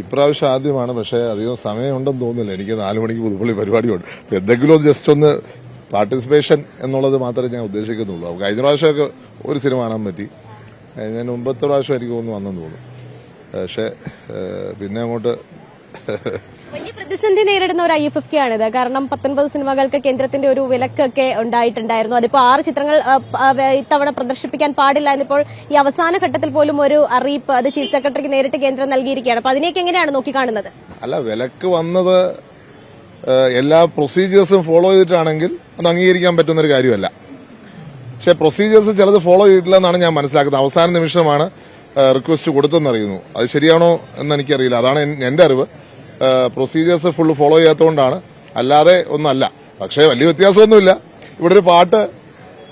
ഇപ്രാവശ്യം ആദ്യമാണ്. പക്ഷേ അധികം സമയമുണ്ടെന്ന് തോന്നുന്നില്ല. എനിക്ക് 4 മണിക്ക് പുതുപ്പള്ളി പരിപാടിയുണ്ട്. എന്തെങ്കിലും ജസ്റ്റ് ഒന്ന് പാർട്ടിസിപ്പേഷൻ എന്നുള്ളത് മാത്രമേ ഞാൻ ഉദ്ദേശിക്കുന്നുള്ളൂ. കഴിഞ്ഞ പ്രാവശ്യമൊക്കെ ഒരു സിനിമ കാണാൻ പറ്റി. ഞാൻ മുമ്പത്തെ പ്രാവശ്യം എനിക്ക് ഒന്ന് വന്നെന്ന് തോന്നുന്നു. പക്ഷേ പിന്നെ അങ്ങോട്ട് വലിയ പ്രതിസന്ധി നേരിടുന്ന ഒരു IFFK ആണിത്. കാരണം 19 സിനിമകൾക്ക് കേന്ദ്രത്തിന്റെ ഒരു വിലക്കൊക്കെ ഉണ്ടായിട്ടുണ്ടായിരുന്നു. അതിപ്പോ 6 ചിത്രങ്ങൾ ഇത്തവണ പ്രദർശിപ്പിക്കാൻ പാടില്ല എന്നിപ്പോൾ ഈ അവസാന ഘട്ടത്തിൽ പോലും ഒരു അറിയിപ്പ് അത് ചീഫ് സെക്രട്ടറിക്ക് നേരിട്ട് കേന്ദ്രം നൽകിയിരിക്കുകയാണ്. അപ്പൊ അതിനേക്ക് എങ്ങനെയാണ് നോക്കിക്കാണുന്നത്? അല്ല, വിലക്ക് വന്നത് എല്ലാ പ്രൊസീജിയേഴ്സും ഫോളോ ചെയ്തിട്ടാണെങ്കിൽ അത് അംഗീകരിക്കാൻ പറ്റുന്നൊരു കാര്യമല്ല. പക്ഷെ പ്രൊസീജിയേഴ്സ് ചിലത് ഫോളോ ചെയ്തിട്ടില്ല എന്നാണ് ഞാൻ മനസ്സിലാക്കുന്നത്. അവസാന നിമിഷമാണ് റിക്വസ്റ്റ് കൊടുത്തെന്നറിയുന്നു. അത് ശരിയാണോ എന്ന് എനിക്കറിയില്ല. അതാണ് എന്റെ അറിവ്. പ്രൊസീജിയേഴ്സ് ഫുള്ള് ഫോളോ ചെയ്യാത്തതുകൊണ്ടാണ്, അല്ലാതെ ഒന്നല്ല. പക്ഷേ വലിയ വ്യത്യാസമൊന്നുമില്ല. ഇവിടെ ഒരു പാട്ട്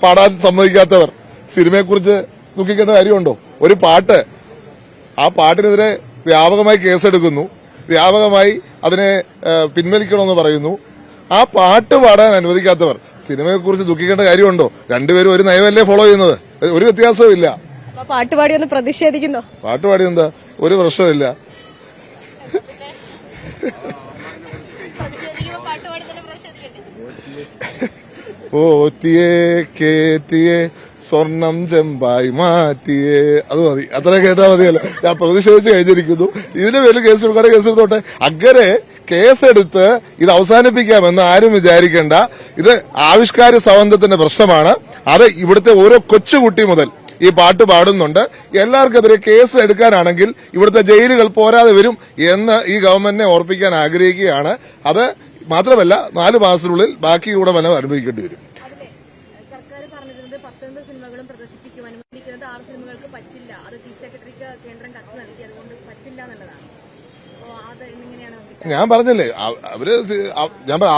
പാടാൻ സമ്മതിക്കാത്തവർ സിനിമയെക്കുറിച്ച് ദുഃഖിക്കേണ്ട കാര്യമുണ്ടോ? ഒരു പാട്ട്, ആ പാട്ടിനെതിരെ വ്യാപകമായി കേസെടുക്കുന്നു, വ്യാപകമായി അതിനെ പിൻവലിക്കണമെന്ന് പറയുന്നു. ആ പാട്ട് പാടാൻ അനുവദിക്കാത്തവർ സിനിമയെക്കുറിച്ച് ദുഃഖിക്കേണ്ട കാര്യമുണ്ടോ? രണ്ടുപേരും ഒരു നയമല്ലേ ഫോളോ ചെയ്യുന്നത്. ഒരു വ്യത്യാസവും ഇല്ല. പാട്ടുപാടി ഒന്ന് പ്രതിഷേധിക്കുന്നു. പാട്ടുപാടി എന്താ, ഒരു പ്രശ്നമില്ല. ഓത്തിയേ കേത്തിയേ സ്വർണം ചെമ്പായി മാറ്റിയേ, അത് മതി. അത്ര കേട്ടാ മതിയല്ലോ. ഞാൻ പ്രതിഷേധിച്ച് കഴിഞ്ഞിരിക്കുന്നു. ഇതിന്റെ പേരിൽ കേസ് എടുക്കാതെ കേസെടുത്തോട്ടെ. അങ്ങനെ കേസെടുത്ത് ഇത് അവസാനിപ്പിക്കാമെന്ന് ആരും വിചാരിക്കേണ്ട. ഇത് ആവിഷ്കാര സ്വാതന്ത്ര്യത്തിന്റെ പ്രശ്നമാണ്. അത് ഇവിടുത്തെ ഓരോ കൊച്ചുകുട്ടി മുതൽ ഈ പാട്ട് പാടുന്നുണ്ട്. എല്ലാവർക്കെതിരെ കേസ് എടുക്കാനാണെങ്കിൽ ഇവിടുത്തെ ജയിലുകൾ പോരാതെ വരും എന്ന് ഈ ഗവൺമെന്റിനെ ഓർപ്പിക്കാൻ ആഗ്രഹിക്കുകയാണ്. അത് മാത്രമല്ല, 4 മാസത്തിനുള്ളിൽ ബാക്കി കൂടെ വനം അനുഭവിക്കേണ്ടി വരും. സർക്കാർ പറഞ്ഞിരുന്നത് 19 സിനിമകളും പ്രദർശിപ്പിക്കും, അനുവദിക്കുന്നത് 6 സിനിമകൾക്ക് പറ്റില്ല. അത് ചീഫ് സെക്രട്ടറിക്ക് കേന്ദ്രം കത്ത് നൽകി, അതുകൊണ്ട് പറ്റില്ല എന്നുള്ളതാണ്. ഞാൻ പറഞ്ഞില്ലേ,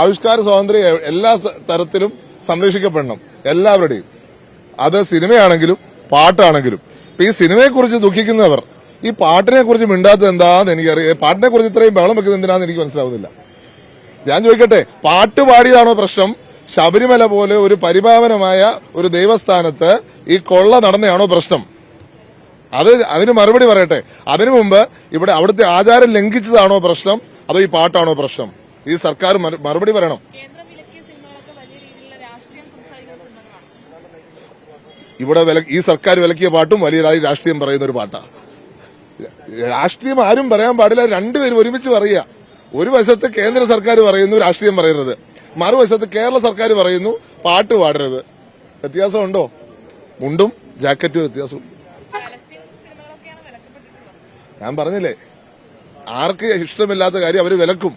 ആവിഷ്കാര സ്വാതന്ത്ര്യം എല്ലാ തരത്തിലും സംരക്ഷിക്കപ്പെടണം, എല്ലാവരുടെയും. അത് സിനിമയാണെങ്കിലും പാട്ടാണെങ്കിലും. ഇപ്പൊ ഈ സിനിമയെക്കുറിച്ച് ദുഃഖിക്കുന്നവർ ഈ പാട്ടിനെ കുറിച്ച് മിണ്ടാത്തത് എന്താന്ന് എനിക്കറിയാം. പാട്ടിനെ കുറിച്ച് ഇത്രയും ബഹളം വെക്കുന്നത് എന്തിനാന്ന് എനിക്ക് മനസ്സിലാവുന്നില്ല. ഞാൻ ചോദിക്കട്ടെ, പാട്ട് പാടിയതാണോ പ്രശ്നം? ശബരിമല പോലെ ഒരു പരിപാവനമായ ഒരു ദൈവസ്ഥാനത്ത് ഈ കൊള്ള നടന്നയാണോ പ്രശ്നം? അതിന് മറുപടി പറയട്ടെ. അതിനു മുമ്പ് അവിടുത്തെ ആചാരം ലംഘിച്ചതാണോ പ്രശ്നം, അതോ ഈ പാട്ടാണോ പ്രശ്നം? ഈ സർക്കാർ മറുപടി പറയണം. ഇവിടെ ഈ സർക്കാർ വിലക്കിയ പാട്ടും വലിയ രാഷ്ട്രീയം പറയുന്ന ഒരു പാട്ടാ. രാഷ്ട്രീയം ആരും പറയാൻ പാടില്ല. രണ്ടുപേരും ഒരുമിച്ച് പറയുക. ഒരു വശത്ത് കേന്ദ്ര സർക്കാർ പറയുന്നു രാഷ്ട്രീയം പറയരുത്, മറുവശത്ത് കേരള സർക്കാർ പറയുന്നു പാട്ട് പാടരുത്. വ്യത്യാസമുണ്ടോ? മുണ്ടും ജാക്കറ്റും വ്യത്യാസം. ഞാൻ പറഞ്ഞില്ലേ, ആർക്ക് ഇഷ്ടമില്ലാത്ത കാര്യം അവർ വിലക്കും.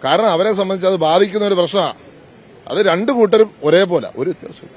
കാരണം അവരെ സംബന്ധിച്ച് അത് ബാധിക്കുന്ന ഒരു പ്രശ്നമാണ്. അത് രണ്ടു കൂട്ടരും ഒരേപോലെ, ഒരു വ്യത്യാസമില്ല.